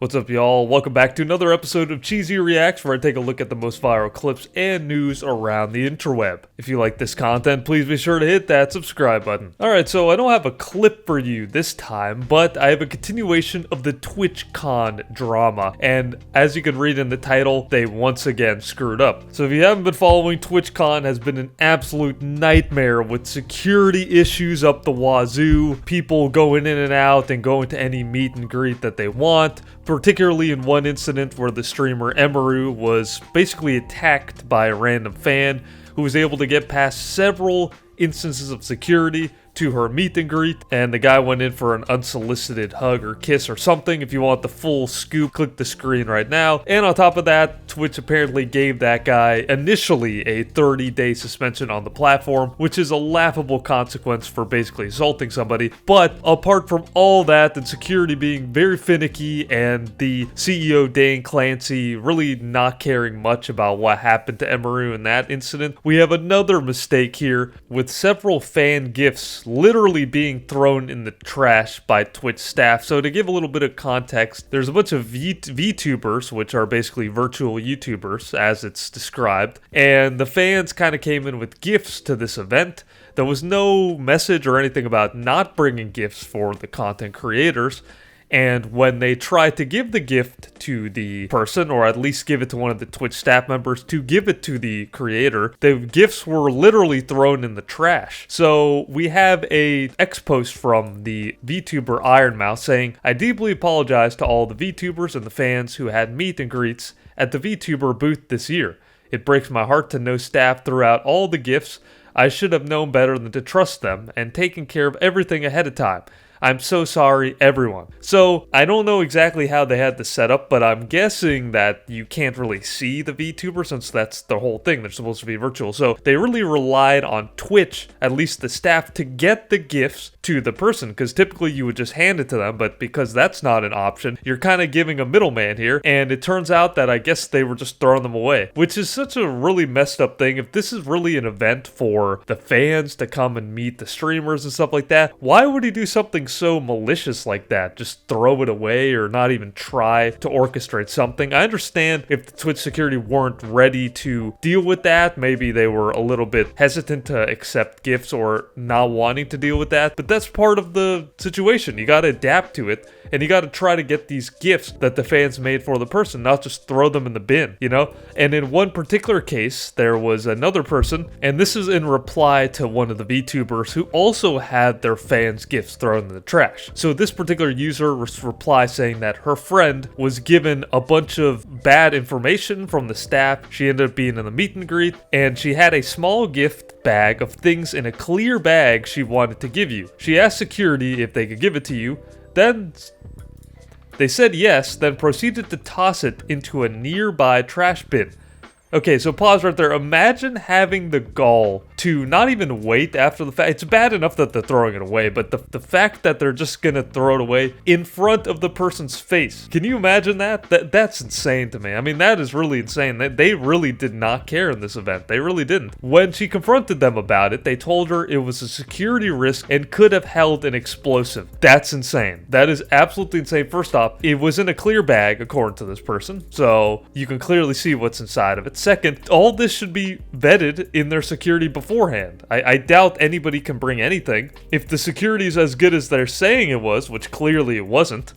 What's up, y'all? Welcome back to another episode of Cheezy Reacts, where I take a look at the most viral clips and news around the interweb. If you like this content, please be sure to hit that subscribe button. Alright, so I don't have a clip for you this time, but I have a continuation of the Twitchcon drama, and as you can read in the title, they once again screwed up. So if you haven't been following, Twitchcon has been an absolute nightmare with security issues up the wazoo, people going in and out and going to any meet and greet that they want, particularly in one incident where the streamer Emiru was basically attacked by a random fan who was able to get past several instances of security to her meet and greet, and the guy went in for an unsolicited hug or kiss or something. If you want the full scoop, click the screen right now. And on top of that, Twitch apparently gave that guy initially a 30-day suspension on the platform, which is a laughable consequence for basically assaulting somebody. But apart from all that, and security being very finicky, and the CEO Dan Clancy really not caring much about what happened to Emiru in that incident, we have another mistake here with several fan gifts literally being thrown in the trash by Twitch staff. So to give a little bit of context, there's a bunch of Vtubers, which are basically virtual YouTubers as it's described, and the fans kind of came in with gifts to this event. There was no message or anything about not bringing gifts for the content creators. And when they tried to give the gift to the person, or at least give it to one of the Twitch staff members to give it to the creator, the gifts were literally thrown in the trash. So we have a X-post from the VTuber ironmouse saying, "I deeply apologize to all the VTubers and the fans who had meet and greets at the VTuber booth this year. It breaks my heart to know staff threw out all the gifts. I should have known better than to trust them and taken care of everything ahead of time. I'm so sorry, everyone." So I don't know exactly how they had this set up, but I'm guessing that you can't really see the VTuber since that's the whole thing. They're supposed to be virtual. So they really relied on Twitch, at least the staff, to get the gifts to the person, because typically you would just hand it to them, but because that's not an option, you're kind of giving a middleman here, and it turns out that I guess they were just throwing them away, which is such a really messed up thing. If this is really an event for the fans to come and meet the streamers and stuff like that, why would he do something so malicious like that? Just throw it away or not even try to orchestrate something. I understand if the Twitch security weren't ready to deal with that, maybe they were a little bit hesitant to accept gifts or not wanting to deal with that, but that's part of the situation. You got to adapt to it, and you got to try to get these gifts that the fans made for the person, not just throw them in the bin, you know? And in one particular case, there was another person, and this is in reply to one of the VTubers who also had their fans' gifts thrown in the trash. So this particular user replied saying that her friend was given a bunch of bad information from the staff. She ended up being in the meet and greet, and she had a small gift bag of things in a clear bag she wanted to give you. She asked security if they could give it to you, then they said yes, then proceeded to toss it into a nearby trash bin. Okay, so pause right there. Imagine having the gall to not even wait after the fact. It's bad enough that they're throwing it away, but the fact that they're just gonna throw it away in front of the person's face. Can you imagine that? That's insane to me. I mean, that is really insane. They really did not care in this event. They really didn't. When she confronted them about it, they told her it was a security risk and could have held an explosive. That's insane. That is absolutely insane. First off, it was in a clear bag, according to this person, so you can clearly see what's inside of it. Second, all this should be vetted in their security beforehand. I doubt anybody can bring anything. If the security is as good as they're saying it was, which clearly it wasn't,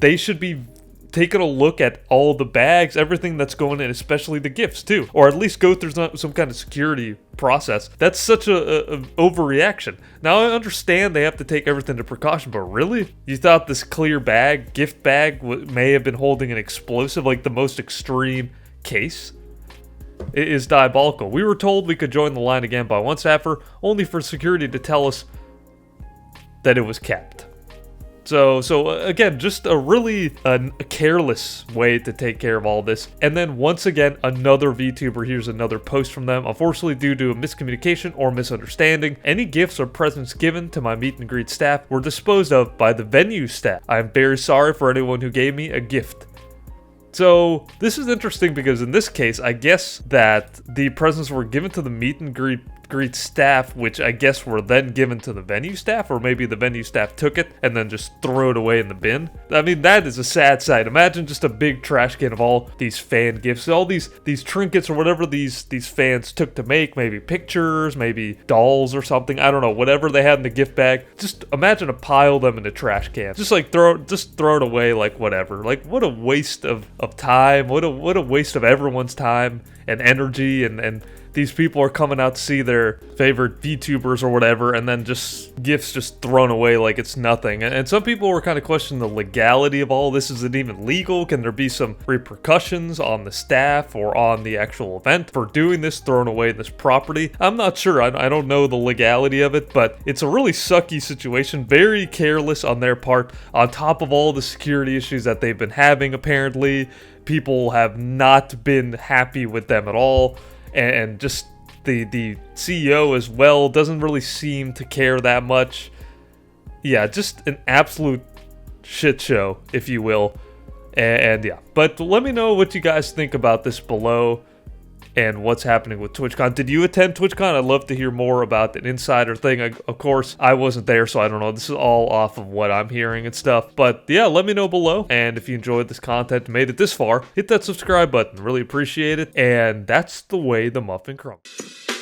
they should be taking a look at all the bags, everything that's going in, especially the gifts too, or at least go through some kind of security process. That's such a overreaction. Now I understand they have to take everything to precaution, but really? You thought this clear bag, gift bag, may have been holding an explosive, like the most extreme case? It is diabolical. We were told we could join the line again by one staffer, only for security to tell us that it was capped. So again, just a really careless way to take care of all this. And then once again, another VTuber, here's another post from them. Unfortunately, due to a miscommunication or misunderstanding, any gifts or presents given to my meet and greet staff were disposed of by the venue staff. I am very sorry for anyone who gave me a gift. So this is interesting because in this case, I guess that the presents were given to the meet and greet greet staff, which I guess were then given to the venue staff, or maybe the venue staff took it and then just threw it away in the bin. I mean, that is a sad sight. Imagine just a big trash can of all these fan gifts, all these trinkets or whatever these fans took to make, maybe pictures, maybe dolls or something. I don't know, whatever they had in the gift bag. Just imagine a pile of them in a trash can. Just like throw it away, like whatever. Like, what a waste of time. What a waste of everyone's time and energy, and these people are coming out to see their favorite VTubers or whatever, and then just gifts just thrown away like it's nothing. And some people were kind of questioning the legality of all this. Is it even legal? Can there be some repercussions on the staff or on the actual event for doing this, throwing away this property? I'm not sure. I don't know the legality of it, but it's a really sucky situation. Very careless on their part, on top of all the security issues that they've been having, apparently. People have not been happy with them at all. And just the CEO as well doesn't really seem to care that much. Yeah, just an absolute shit show, if you will. And yeah, but let me know what you guys think about this below and what's happening with TwitchCon. Did you attend TwitchCon? I'd love to hear more about an insider thing. Of course, I wasn't there, so I don't know. This is all off of what I'm hearing and stuff. But yeah, let me know below. And if you enjoyed this content and made it this far, hit that subscribe button. Really appreciate it. And that's the way the muffin crumbles.